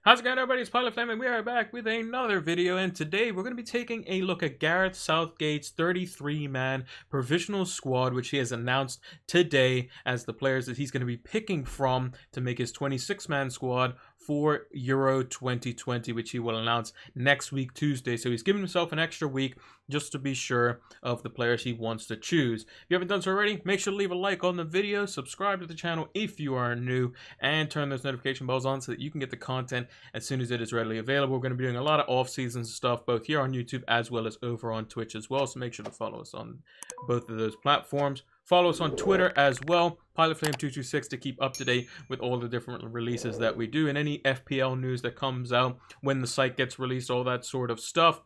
How's it going, everybody? It's Pilot Flame, and we are back with another video. And today we're going to be taking a look at Gareth Southgate's 33-man provisional squad, which he has announced today as the players that he's going to be picking from to make his 26-man squad for Euro 2020, which he will announce next week, Tuesday. So he's given himself an extra week just to be sure of the players he wants to choose. If you haven't done so already, make sure to leave a like on the video, subscribe to the channel if you are new, and turn those notification bells on so that you can get the content as soon as it is readily available. We're going to be doing a lot of off-season stuff, both here on YouTube as well as over on Twitch as well, so make sure to follow us on both of those platforms. Follow us on Twitter as well, PilotFlame226, to keep up to date with all the different releases that we do and any FPL news that comes out when the site gets released, all that sort of stuff.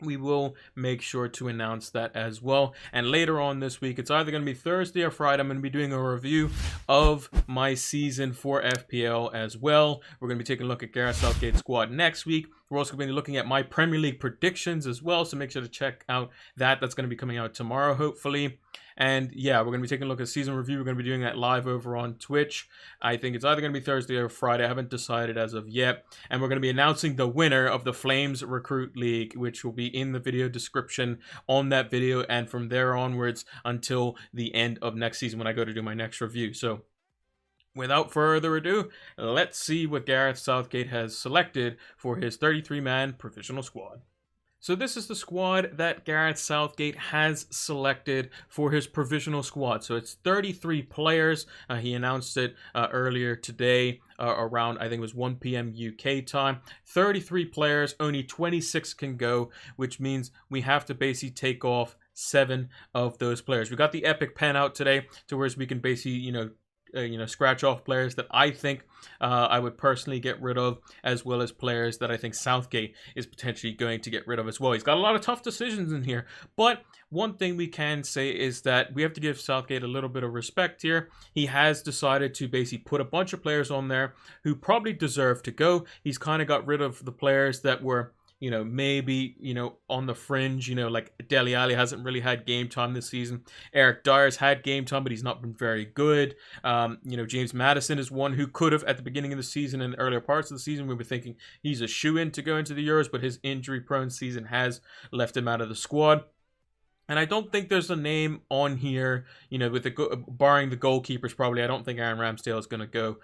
We will make sure to announce that as well. And later on this week, it's either going to be Thursday or Friday, I'm going to be doing a review of my season for FPL as well. We're going to be taking a look at Gareth Southgate's squad next week. We're also going to be looking at my Premier League predictions as well, so make sure to check out that. That's going to be coming out tomorrow, hopefully. And yeah, we're going to be taking a look at season review. We're going to be doing that live over on Twitch. I think it's either going to be Thursday or Friday. I haven't decided as of yet. And we're going to be announcing the winner of the Flames Recruit League, which will be in the video description on that video, and from there onwards until the end of next season when I go to do my next review. So without further ado, let's see what Gareth Southgate has selected for his 33-man provisional squad. So this is the squad that Gareth Southgate has selected for his provisional squad. So it's 33 players. He announced it earlier today around, I think it was 1 p.m. UK time. 33 players, only 26 can go, which means we have to basically take off 7 of those players. We got the epic pen out today to where we can basically, scratch off players that I think I would personally get rid of, as well as players that I think Southgate is potentially going to get rid of as well. He's got a lot of tough decisions in here, but one thing we can say is that we have to give Southgate a little bit of respect here. He has decided to basically put a bunch of players on there who probably deserve to go. He's kind of got rid of the players that were maybe, on the fringe, like Dele Alli hasn't really had game time this season. Eric Dyer's had game time, but he's not been very good. James Maddison is one who could have, at the beginning of the season and earlier parts of the season, we were thinking he's a shoo-in to go into the Euros, but his injury-prone season has left him out of the squad. And I don't think there's a name on here, with barring the goalkeepers, probably. I don't think Aaron Ramsdale is going to go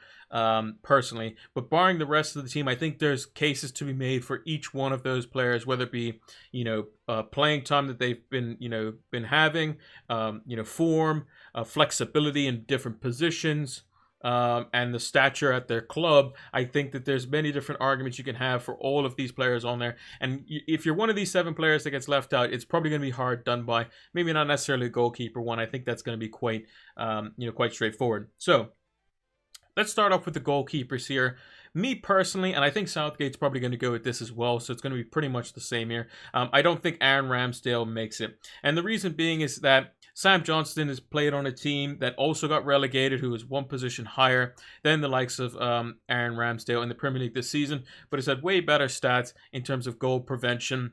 personally. But barring the rest of the team, I think there's cases to be made for each one of those players, whether it be, playing time that they've been having, form, flexibility in different positions, and the stature at their club. I think that there's many different arguments you can have for all of these players on there. And if you're one of these 7 players that gets left out, it's probably going to be hard done by. Maybe not necessarily a goalkeeper one. I think that's going to be quite straightforward. So let's start off with the goalkeepers here. Me personally, and I think Southgate's probably going to go with this as well, so it's going to be pretty much the same here. I don't think Aaron Ramsdale makes it. And the reason being is that Sam Johnstone has played on a team that also got relegated, who is one position higher than the likes of Aaron Ramsdale in the Premier League this season, but has had way better stats in terms of goal prevention.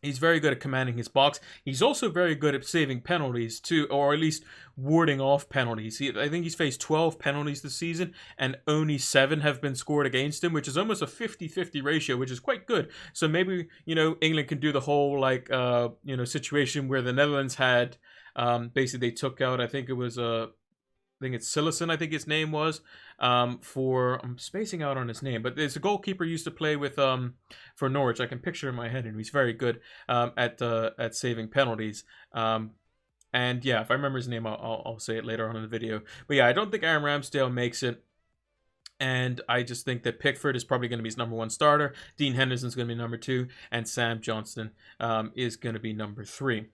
He's very good at commanding his box. He's also very good at saving penalties too, or at least warding off penalties. I think he's faced 12 penalties this season, and only 7 have been scored against him, which is almost a 50-50 ratio, which is quite good. So maybe, England can do the whole, situation where the Netherlands had, basically they took out, I think it's Sillison, I think his name was, I'm spacing out on his name, but there's a goalkeeper used to play with for Norwich. I can picture in my head, and he's very good at saving penalties. And yeah, if I remember his name, I'll say it later on in the video. But yeah, I don't think Aaron Ramsdale makes it. And I just think that Pickford is probably going to be his number 1 starter. Dean Henderson's going to be number 2, and Sam Johnstone is going to be number 3.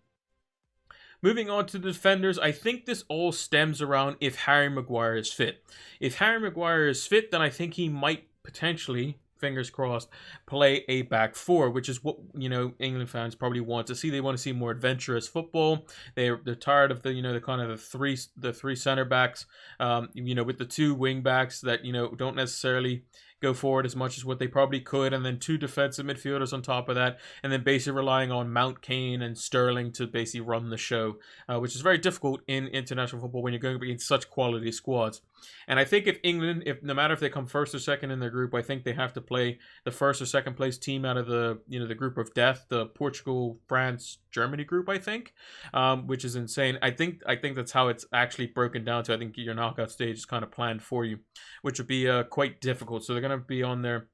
Moving on to the defenders, I think this all stems around if Harry Maguire is fit. If Harry Maguire is fit, then I think he might potentially, fingers crossed, play a back 4, which is what, England fans probably want to see. They want to see more adventurous football. They're tired of the three center backs, with the 2 wing backs that, don't necessarily go forward as much as what they probably could, and then 2 defensive midfielders on top of that, and then basically relying on Mount, Kane, and Sterling to basically run the show, which is very difficult in international football when you're going against such quality squads. And I think if England, if no matter if they come first or second in their group, I think they have to play the first or second place team out of the the group of death, the Portugal, France, Germany group, I think, which is insane. I think that's how it's actually broken down to. I think your knockout stage is kind of planned for you, which would be quite difficult. So they're going to be on their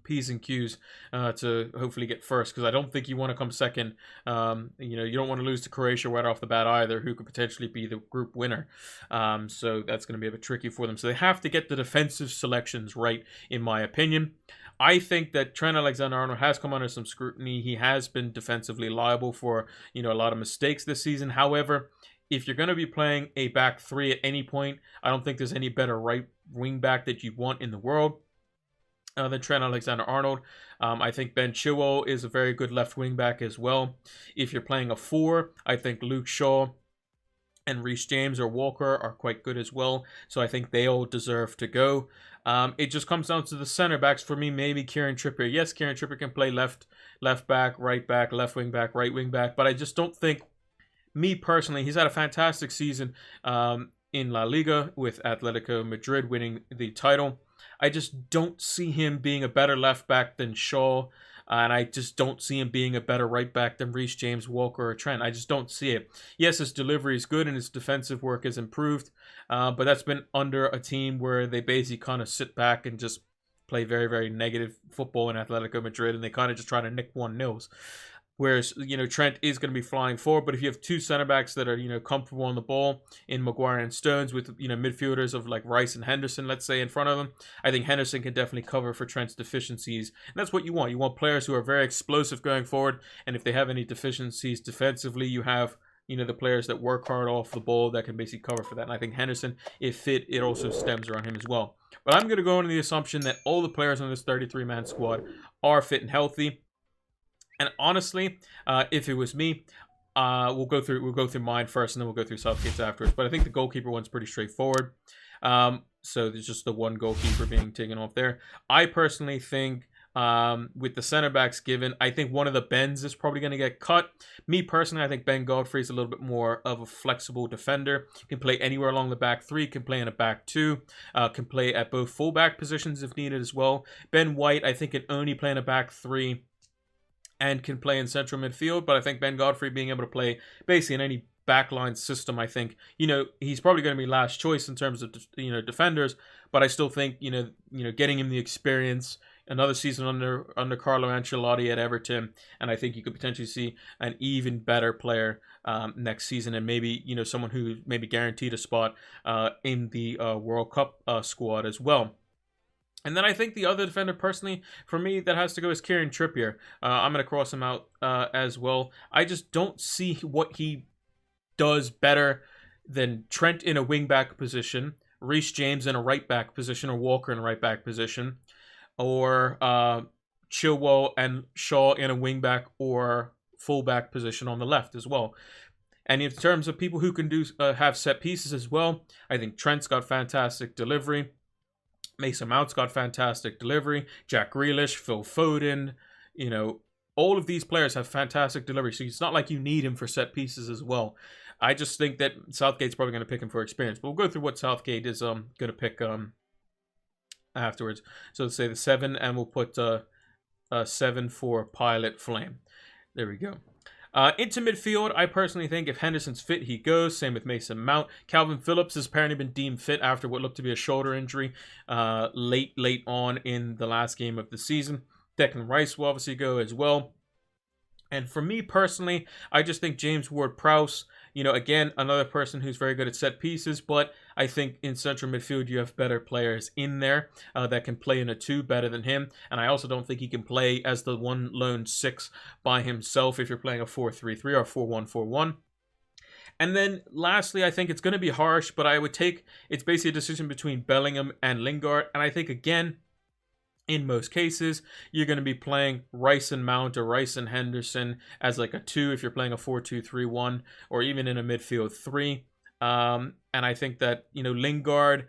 P's and Q's to hopefully get first, because I don't think you want to come second. You don't want to lose to Croatia right off the bat either, who could potentially be the group winner. So that's going to be a bit tricky for them. So they have to get the defensive selections right, in my opinion. I think that Trent Alexander-Arnold has come under some scrutiny. He has been defensively liable for a lot of mistakes this season. However, if you're going to be playing a back three at any point, I don't think there's any better right wing back that you want in the world than Trent Alexander-Arnold. I think Ben Chilwell is a very good left wing back as well. If you're playing a 4, I think Luke Shaw and Reece James or Walker are quite good as well. So I think they all deserve to go. It just comes down to the center backs for me. Maybe Kieran Trippier. Yes, Kieran Trippier can play left back, left wing back, right wing back. But I just don't think, me personally, he's had a fantastic season in La Liga with Atletico Madrid winning the title. I just don't see him being a better left back than Shaw. And I just don't see him being a better right back than Reece James, Walker, or Trent. I just don't see it. Yes, his delivery is good and his defensive work has improved. But that's been under a team where they basically kind of sit back and just play very, very negative football in Atletico Madrid. And they kind of just try to nick 1-0s. Whereas, Trent is going to be flying forward. But if you have 2 center backs that are, comfortable on the ball in Maguire and Stones with, midfielders of like Rice and Henderson, let's say, in front of them, I think Henderson can definitely cover for Trent's deficiencies. And that's what you want. You want players who are very explosive going forward. And if they have any deficiencies defensively, you have, the players that work hard off the ball that can basically cover for that. And I think Henderson, if fit, it also stems around him as well. But I'm going to go into the assumption that all the players on this 33-man squad are fit and healthy. And honestly, if it was me, we'll go through mine first, and then we'll go through Southgate's afterwards. But I think the goalkeeper one's pretty straightforward. So there's just the one goalkeeper being taken off there. I personally think with the center backs given, I think one of the Bens is probably going to get cut. Me personally, I think Ben Godfrey is a little bit more of a flexible defender. Can play anywhere along the back 3, can play in a back 2, can play at both fullback positions if needed as well. Ben White, I think, can only play in a back 3. And can play in central midfield, but I think Ben Godfrey being able to play basically in any backline system, I think, he's probably going to be last choice in terms of, defenders, but I still think, getting him the experience, another season under Carlo Ancelotti at Everton, and I think you could potentially see an even better player next season, and maybe, someone who maybe guaranteed a spot in the World Cup squad as well. And then I think the other defender, personally, for me, that has to go is Kieran Trippier. I'm going to cross him out as well. I just don't see what he does better than Trent in a wing-back position, Reece James in a right-back position, or Walker in a right-back position, or Chilwell and Shaw in a wing-back or full-back position on the left as well. And in terms of people who can have set pieces as well, I think Trent's got fantastic delivery. Mason Mount's got fantastic delivery. Jack Grealish, Phil Foden, all of these players have fantastic delivery. So it's not like you need him for set pieces as well. I just think that Southgate's probably going to pick him for experience. But we'll go through what Southgate is going to pick afterwards. So let's say the 7, and we'll put 7 for Pilot Flame. There we go. Into midfield, I personally think if Henderson's fit, he goes. Same with Mason Mount. Calvin Phillips has apparently been deemed fit after what looked to be a shoulder injury late on in the last game of the season. Declan Rice will obviously go as well. And for me personally, I just think James Ward-Prowse, again, another person who's very good at set pieces, but I think in central midfield you have better players in there that can play in a 2 better than him. And I also don't think he can play as the one lone 6 by himself if you're playing a 4-3-3 or 4-1-4-1. And then lastly, I think it's going to be harsh, but I would take, it's basically a decision between Bellingham and Lingard. And I think, again, in most cases, you're going to be playing Rice and Mount or Rice and Henderson as like a 2 if you're playing a 4-2-3-1, or even in a midfield 3. And I think that, Lingard,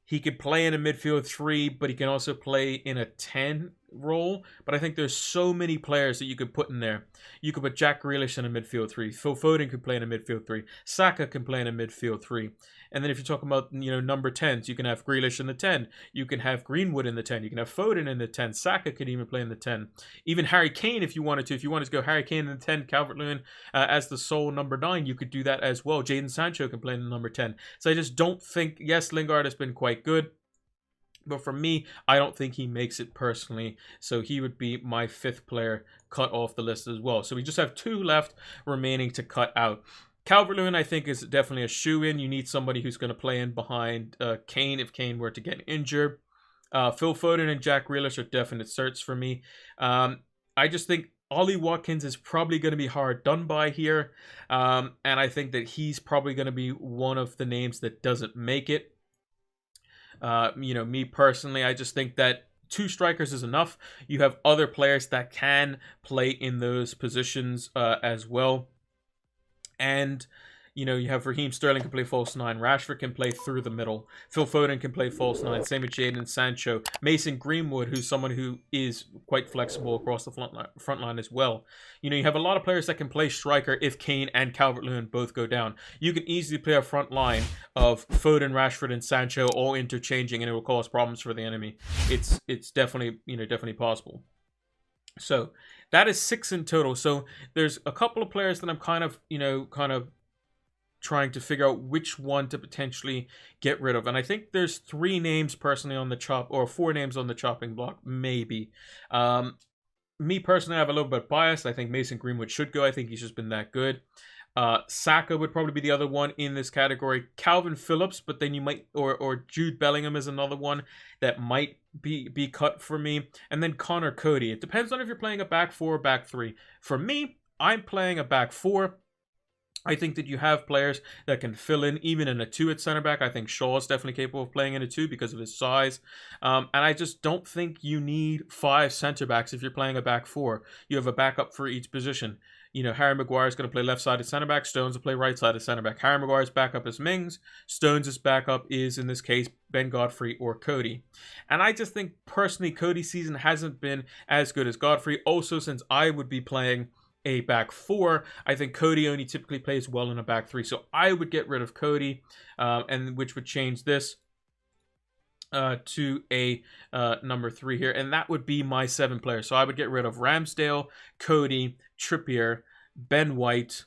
He could play in a midfield 3, but he can also play in a 10 role. But I think there's so many players that you could put in there. You could put Jack Grealish in a midfield 3. Phil Foden could play in a midfield 3. Saka can play in a midfield 3. And then if you're talking about, number 10s, you can have Grealish in the 10. You can have Greenwood in the 10. You can have Foden in the 10. Saka could even play in the 10. Even Harry Kane, if you wanted to. If you wanted to go Harry Kane in the 10, Calvert-Lewin as the sole number 9, you could do that as well. Jadon Sancho can play in the number 10. So I just don't think, yes, Lingard has been quite good. But for me, I don't think he makes it personally. So he would be my 5th player cut off the list as well. So we just have 2 left remaining to cut out. Calvert-Lewin, I think, is definitely a shoe-in. You need somebody who's going to play in behind Kane if Kane were to get injured. Phil Foden and Jack Grealish are definite certs for me. I just think Ollie Watkins is probably going to be hard done by here. And I think that he's probably going to be one of the names that doesn't make it. Me personally, I just think that 2 strikers is enough. You have other players that can play in those positions as well. And, you have Raheem Sterling can play false 9. Rashford can play through the middle. Phil Foden can play false 9. Same with Jadon Sancho. Mason Greenwood, who's someone who is quite flexible across the front line as well. You have a lot of players that can play striker if Kane and Calvert-Lewin both go down. You can easily play a front line of Foden, Rashford, and Sancho all interchanging, and it will cause problems for the enemy. It's definitely, definitely possible. So that is 6 in total. So there's a couple of players that I'm kind of trying to figure out which one to potentially get rid of. And I think there's 3 names personally on the or 4 names on the chopping block, maybe. Me personally, I have a little bit of bias. I think Mason Greenwood should go. I think he's just been that good. Saka would probably be the other one in this category. Calvin Phillips, but then you might, or Jude Bellingham is another one that might be cut for me. And then Connor Cody. It depends on if you're playing a back 4 or back 3. For me, I'm playing a back 4. I think that you have players that can fill in even in a 2 at center back. I think Shaw is definitely capable of playing in a 2 because of his size. And I just don't think you need 5 center backs if you're playing a back 4. You have a backup for each position. Harry Maguire is going to play left-sided center back. Stones will play right-sided center back. Harry Maguire's backup is Mings. Stones' backup is, in this case, Ben Godfrey or Cody. And I just think, personally, Cody's season hasn't been as good as Godfrey. Also, since I would be playing a back 4, I think Cody only typically plays well in a back 3. So I would get rid of Cody, and which would change this to a number 3 here, and that would be my 7 players. So I would get rid of Ramsdale, Cody, Trippier, Ben White,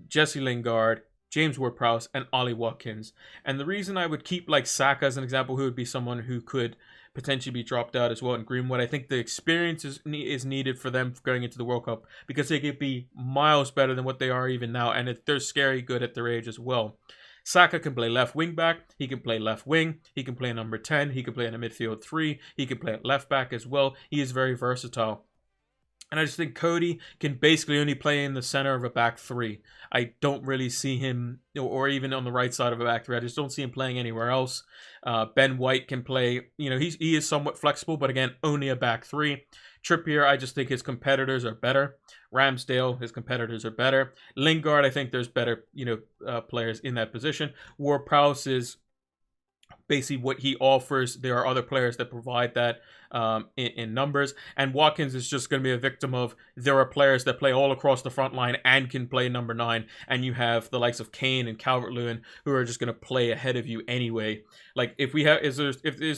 Jesse Lingard, James Ward-Prowse, and Ollie Watkins. And the reason I would keep like Saka as an example, who would be someone who could potentially be dropped out as well, in Greenwood, I think the experience is needed for them going into the World Cup, because they could be miles better than what they are even now, and they're scary good at their age as well. Saka can play left wing back. He can play left wing. He can play number 10. He can play in a midfield 3. He can play at left back as well. He is very versatile. And I just think Cody can basically only play in the center of a back 3. I don't really see him, or even on the right side of a back 3. I just don't see him playing anywhere else. Ben White can play, he is somewhat flexible, but again, only a back 3. Trippier, I just think his competitors are better. Ramsdale, his competitors are better. Lingard, I think there's better, players in that position. Ward-Prowse is basically what he offers. There are other players that provide that in numbers. And Watkins is just going to be a victim of, there are players that play all across the front line and can play number 9. And you have the likes of Kane and Calvert-Lewin who are just going to play ahead of you anyway. Like, if we have, is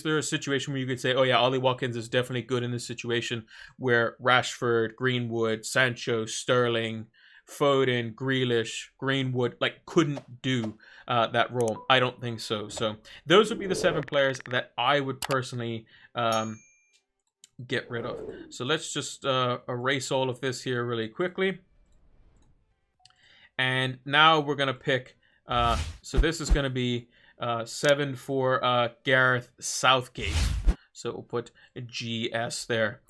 there a situation where you could say, oh yeah, Ollie Watkins is definitely good in this situation, where Rashford, Greenwood, Sancho, Sterling, Foden, Grealish, Greenwood, couldn't do that role? I don't think so. So those would be the 7 players that I would personally get rid of. So let's just erase all of this here really quickly. And now we're going to pick, so this is going to be 7 for Gareth Southgate. So we'll put a GS there.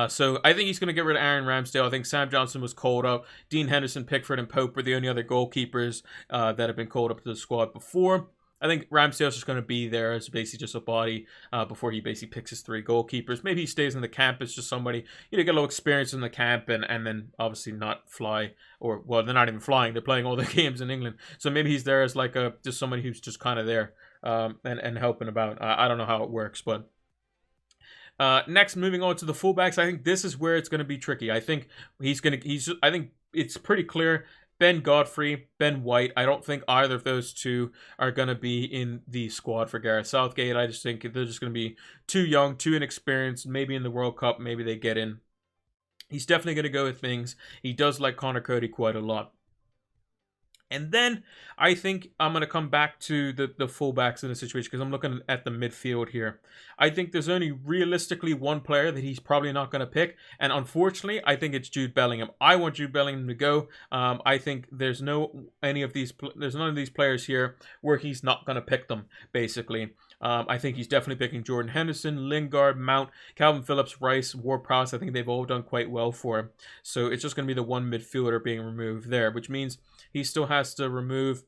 So I think he's going to get rid of Aaron Ramsdale. I think Sam Johnson was called up. Dean Henderson, Pickford, and Pope were the only other goalkeepers that have been called up to the squad before. I think Ramsdale's just going to be there as basically just a body before he basically picks his 3 goalkeepers. Maybe he stays in the camp as just somebody, get a little experience in the camp and then obviously not fly. Or, well, they're not even flying. They're playing all the games in England. So maybe he's there as like just somebody who's just kind of there and helping about. I don't know how it works, but next, moving on to the fullbacks, I think this is where it's going to be tricky. I think I think it's pretty clear. Ben Godfrey, Ben White. I don't think either of those two are going to be in the squad for Gareth Southgate. I just think they're just going to be too young, too inexperienced. Maybe in the World Cup, maybe they get in. He's definitely going to go with things. He does like Connor Cody quite a lot. And then I think I'm going to come back to the fullbacks in the situation because I'm looking at the midfield here. I think there's only realistically one player that he's probably not going to pick. And unfortunately, I think it's Jude Bellingham. I want Jude Bellingham to go. I think there's none of these players here where he's not going to pick them, basically. I think he's definitely picking Jordan Henderson, Lingard, Mount, Calvin Phillips, Rice, Ward-Prowse. I think they've all done quite well for him. So it's just going to be the one midfielder being removed there, which means he still has to remove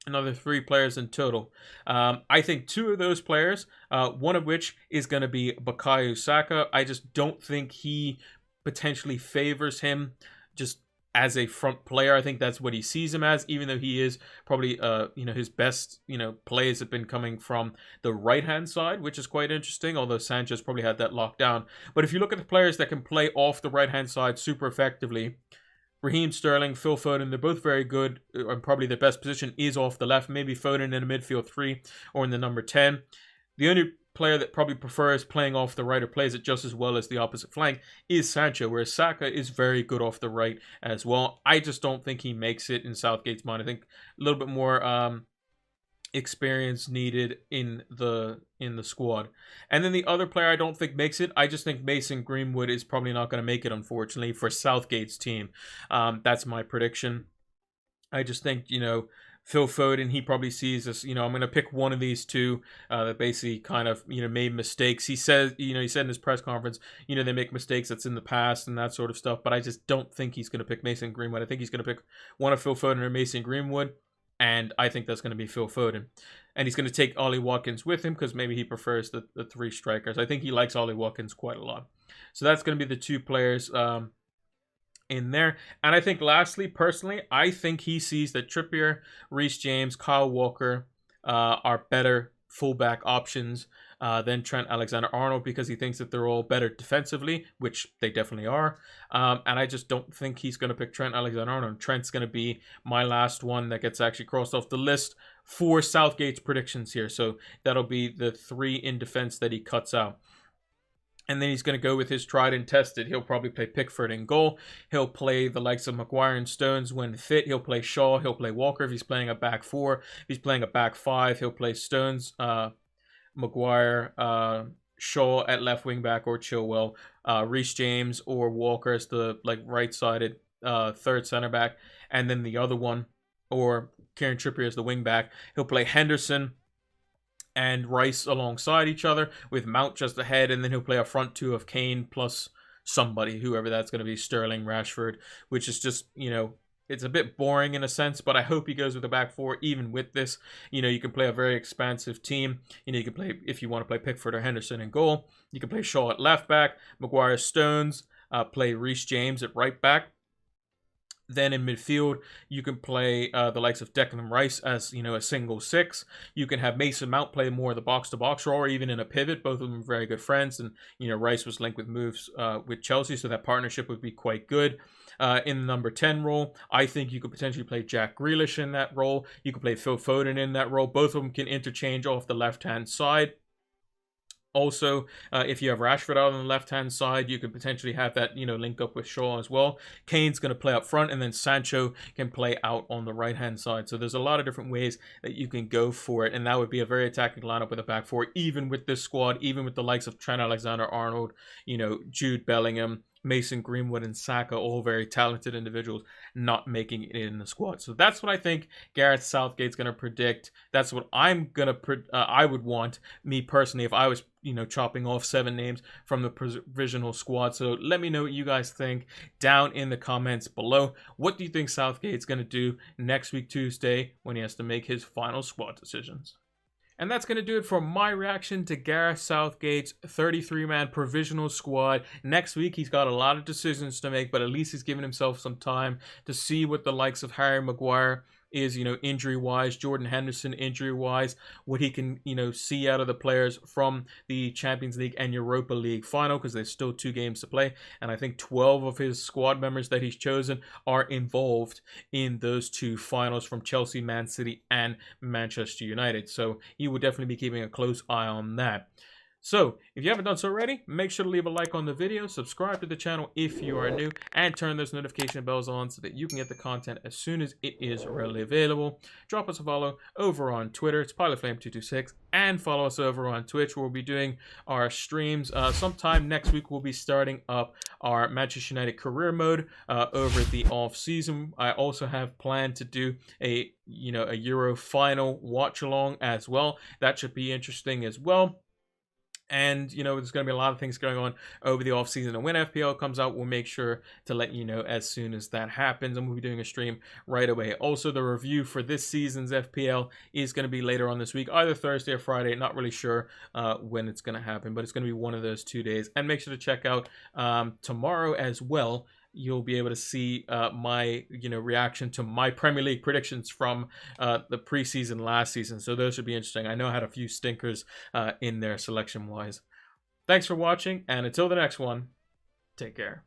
another 3 players in total. I think 2 of those players, one of which is going to be Bukayo Saka. I just don't think he potentially favors him just as a front player. I think that's what he sees him as, even though he is probably, his best, plays have been coming from the right-hand side, which is quite interesting, although Sanchez probably had that locked down. But if you look at the players that can play off the right-hand side super effectively, Raheem Sterling, Phil Foden, they're both very good, and probably their best position is off the left. Maybe Foden in the midfield 3 or in the number 10. The only player that probably prefers playing off the right or plays it just as well as the opposite flank is Sancho, whereas Saka is very good off the right as well. I just don't think he makes it in Southgate's mind. I think a little bit more experience needed in the squad. And then the other player I don't think makes it, I just think Mason Greenwood is probably not going to make it, unfortunately, for Southgate's team. That's my prediction. I just think, Phil Foden, he probably sees this, I'm going to pick one of these 2 that basically kind of, made mistakes. He says, he said in his press conference, they make mistakes that's in the past and that sort of stuff. But I just don't think he's going to pick Mason Greenwood. I think he's going to pick one of Phil Foden or Mason Greenwood. And I think that's going to be Phil Foden. And he's going to take Ollie Watkins with him because maybe he prefers the 3 strikers. I think he likes Ollie Watkins quite a lot. So that's going to be the 2 players in there. And I think lastly, personally, I think he sees that Trippier, Reece James, Kyle Walker are better fullback options than Trent Alexander-Arnold because he thinks that they're all better defensively, which they definitely are. And I just don't think he's going to pick Trent Alexander-Arnold. Trent's going to be my last one that gets actually crossed off the list for Southgate's predictions here. So that'll be the 3 in defense that he cuts out. And then he's going to go with his tried and tested. He'll probably play Pickford in goal. He'll play the likes of Maguire and Stones when fit. He'll play Shaw. He'll play Walker if he's playing a back 4. If he's playing a back 5, he'll play Stones, Maguire, Shaw at left wing back or Chilwell, Reece James or Walker as the right-sided 3rd center back. And then the other one, or Kieran Trippier as the wing back. He'll play Henderson and Rice alongside each other with Mount just ahead, and then he'll play a front 2 of Kane plus somebody, whoever that's going to be, Sterling, Rashford, which is just, it's a bit boring in a sense, but I hope he goes with the back 4 even with this. You can play a very expansive team. You can play, if you want to play Pickford or Henderson in goal, you can play Shaw at left back, Maguire, Stones, play Reece James at right back. Then in midfield, you can play the likes of Declan Rice as, a single 6. You can have Mason Mount play more of the box-to-box role or even in a pivot. Both of them are very good friends. And, Rice was linked with moves with Chelsea, so that partnership would be quite good. In the number 10 role, I think you could potentially play Jack Grealish in that role. You could play Phil Foden in that role. Both of them can interchange off the left-hand side. Also, if you have Rashford out on the left-hand side, you could potentially have that, link up with Shaw as well. Kane's going to play up front, and then Sancho can play out on the right-hand side. So there's a lot of different ways that you can go for it, and that would be a very attacking lineup with a back 4, even with this squad, even with the likes of Trent Alexander-Arnold, Jude Bellingham, Mason Greenwood and Saka, all very talented individuals, not making it in the squad. So that's what I think Gareth Southgate's going to predict. That's what I'm going to I would want, me personally, if I was chopping off 7 names from the provisional squad. So let me know what you guys think down in the comments below. What do you think Southgate's going to do next week Tuesday when he has to make his final squad decisions? And that's going to do it for my reaction to Gareth Southgate's 33-man provisional squad. Next week, he's got a lot of decisions to make, but at least he's given himself some time to see what the likes of Harry Maguire is, injury-wise, Jordan Henderson injury-wise, what he can, see out of the players from the Champions League and Europa League final, because there's still 2 games to play, and I think 12 of his squad members that he's chosen are involved in those 2 finals from Chelsea, Man City, and Manchester United, so he will definitely be keeping a close eye on that. So, if you haven't done so already, make sure to leave a like on the video, subscribe to the channel if you are new, and turn those notification bells on so that you can get the content as soon as it is readily available. Drop us a follow over on Twitter, it's PilotFlame226, and follow us over on Twitch, where we'll be doing our streams. Sometime next week, we'll be starting up our Manchester United career mode over the off-season. I also have planned to do a Euro final watch-along as well. That should be interesting as well. And, there's going to be a lot of things going on over the offseason. And when FPL comes out, we'll make sure to let you know as soon as that happens. And we'll be doing a stream right away. Also, the review for this season's FPL is going to be later on this week, either Thursday or Friday. Not really sure when it's going to happen, but it's going to be one of those 2 days. And make sure to check out tomorrow as well. You'll be able to see my reaction to my Premier League predictions from the preseason last season. So those should be interesting. I know I had a few stinkers in there selection-wise. Thanks for watching, and until the next one, take care.